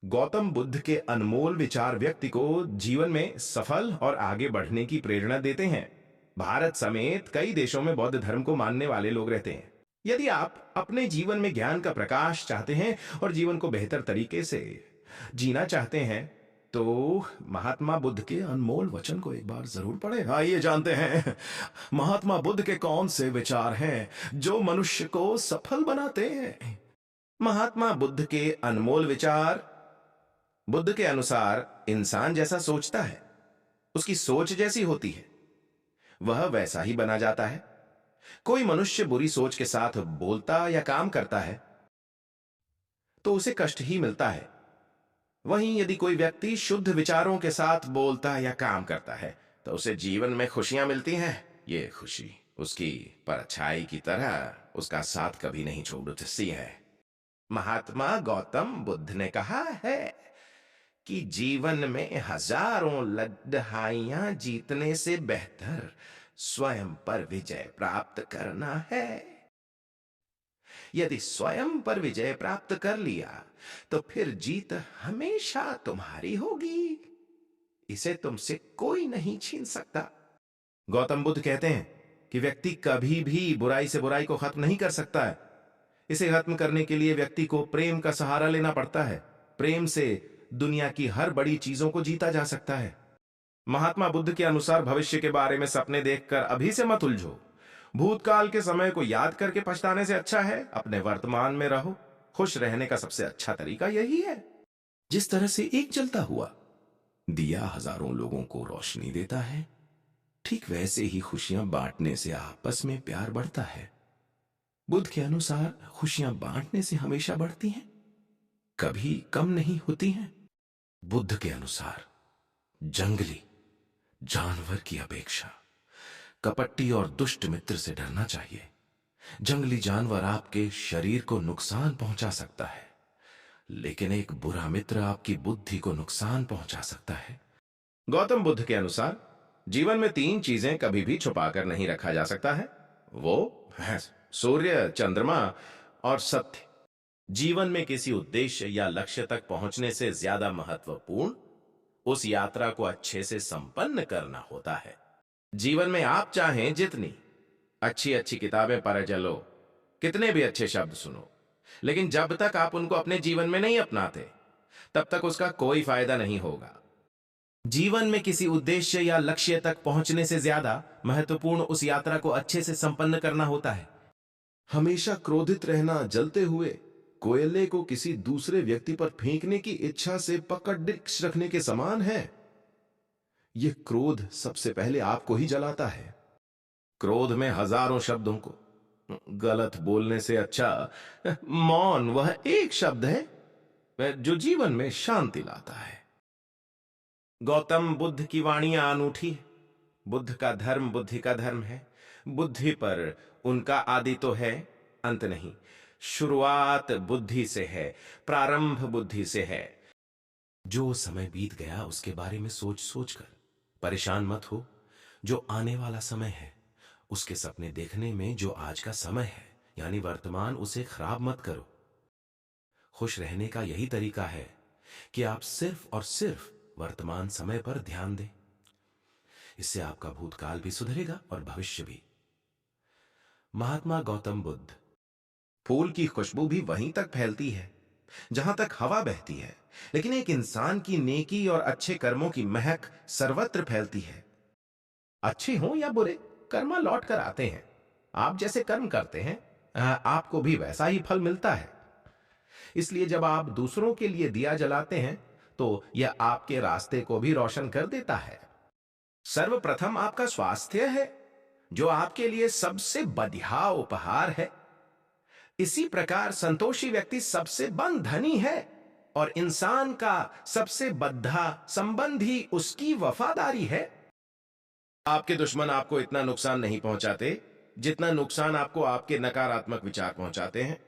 गौतम बुद्ध के अनमोल विचार व्यक्ति को जीवन में सफल और आगे बढ़ने की प्रेरणा देते हैं। भारत समेत कई देशों में बौद्ध धर्म को मानने वाले लोग रहते हैं। यदि आप अपने जीवन में ज्ञान का प्रकाश चाहते हैं और जीवन को बेहतर तरीके से जीना चाहते हैं, तो महात्मा बुद्ध के अनमोल वचन को एक बार जरूर पढ़ें। आइए जानते हैं महात्मा बुद्ध के कौन से विचार हैं जो मनुष्य को सफल बनाते हैं। महात्मा बुद्ध के अनमोल विचार। बुद्ध के अनुसार इंसान जैसा सोचता है, उसकी सोच जैसी होती है, वह वैसा ही बना जाता है। कोई मनुष्य बुरी सोच के साथ बोलता या काम करता है तो उसे कष्ट ही मिलता है। वहीं यदि कोई व्यक्ति शुद्ध विचारों के साथ बोलता या काम करता है तो उसे जीवन में खुशियां मिलती हैं। ये खुशी उसकी परछाई की तरह उसका साथ कभी नहीं छोड़ती है। महात्मा गौतम बुद्ध ने कहा है कि जीवन में हजारों लड़ाइयां जीतने से बेहतर स्वयं पर विजय प्राप्त करना है। यदि स्वयं पर विजय प्राप्त कर लिया तो फिर जीत हमेशा तुम्हारी होगी, इसे तुमसे कोई नहीं छीन सकता। गौतम बुद्ध कहते हैं कि व्यक्ति कभी भी बुराई से बुराई को खत्म नहीं कर सकता है। इसे खत्म करने के लिए व्यक्ति को प्रेम का सहारा लेना पड़ता है। प्रेम से दुनिया की हर बड़ी चीजों को जीता जा सकता है। महात्मा बुद्ध के अनुसार भविष्य के बारे में सपने देखकर अभी से मत उलझो। भूतकाल के समय को याद करके पछताने से अच्छा है अपने वर्तमान में रहो। खुश रहने का सबसे अच्छा तरीका यही है। जिस तरह से एक जलता हुआ दिया हजारों लोगों को रोशनी देता है, ठीक वैसे ही खुशियां बांटने से आपस में प्यार बढ़ता है। बुद्ध के अनुसार खुशियां बांटने से हमेशा बढ़ती हैं, कभी कम नहीं होती हैं। बुद्ध के अनुसार जंगली जानवर की अपेक्षा कपटी और दुष्ट मित्र से डरना चाहिए। जंगली जानवर आपके शरीर को नुकसान पहुंचा सकता है, लेकिन एक बुरा मित्र आपकी बुद्धि को नुकसान पहुंचा सकता है। गौतम बुद्ध के अनुसार जीवन में 3 चीजें कभी भी छुपाकर नहीं रखा जा सकता है, वो है सूर्य, चंद्रमा और सत्य। जीवन में किसी उद्देश्य या लक्ष्य तक पहुंचने से ज्यादा महत्वपूर्ण उस यात्रा को अच्छे से संपन्न करना होता है। जीवन में आप चाहें जितनी अच्छी अच्छी किताबें पढ़ चलो, कितने भी अच्छे शब्द सुनो, लेकिन जब तक आप उनको अपने जीवन में नहीं अपनाते तब तक उसका कोई फायदा नहीं होगा। जीवन में किसी उद्देश्य या लक्ष्य तक पहुंचने से ज्यादा महत्वपूर्ण उस यात्रा को अच्छे से संपन्न करना होता है। हमेशा क्रोधित रहना जलते हुए कोयले को किसी दूसरे व्यक्ति पर फेंकने की इच्छा से पकड़ रखने के समान है। यह क्रोध सबसे पहले आपको ही जलाता है। क्रोध में हजारों शब्दों को गलत बोलने से अच्छा मौन वह एक शब्द है जो जीवन में शांति लाता है। गौतम बुद्ध की वाणियां अनूठी है। बुद्ध का धर्म बुद्धि का धर्म है। बुद्धि पर उनका आदि तो है, अंत नहीं। शुरुआत बुद्धि से है, प्रारंभ बुद्धि से है। जो समय बीत गया उसके बारे में सोच सोचकर परेशान मत हो। जो आने वाला समय है उसके सपने देखने में जो आज का समय है यानी वर्तमान, उसे खराब मत करो। खुश रहने का यही तरीका है कि आप सिर्फ और सिर्फ वर्तमान समय पर ध्यान दें। इससे आपका भूतकाल भी सुधरेगा और भविष्य भी। महात्मा गौतम बुद्ध। फूल की खुशबू भी वहीं तक फैलती है जहां तक हवा बहती है, लेकिन एक इंसान की नेकी और अच्छे कर्मों की महक सर्वत्र फैलती है। अच्छे हों या बुरे, कर्म लौट कर आते हैं। आप जैसे कर्म करते हैं आपको भी वैसा ही फल मिलता है। इसलिए जब आप दूसरों के लिए दिया जलाते हैं तो यह आपके रास्ते को भी रोशन कर देता है। सर्वप्रथम आपका स्वास्थ्य है जो आपके लिए सबसे बढ़िया उपहार है। इसी प्रकार संतोषी व्यक्ति सबसे बड़ा धनी है और इंसान का सबसे बड़ा संबंधी उसकी वफादारी है। आपके दुश्मन आपको इतना नुकसान नहीं पहुंचाते जितना नुकसान आपको आपके नकारात्मक विचार पहुंचाते हैं।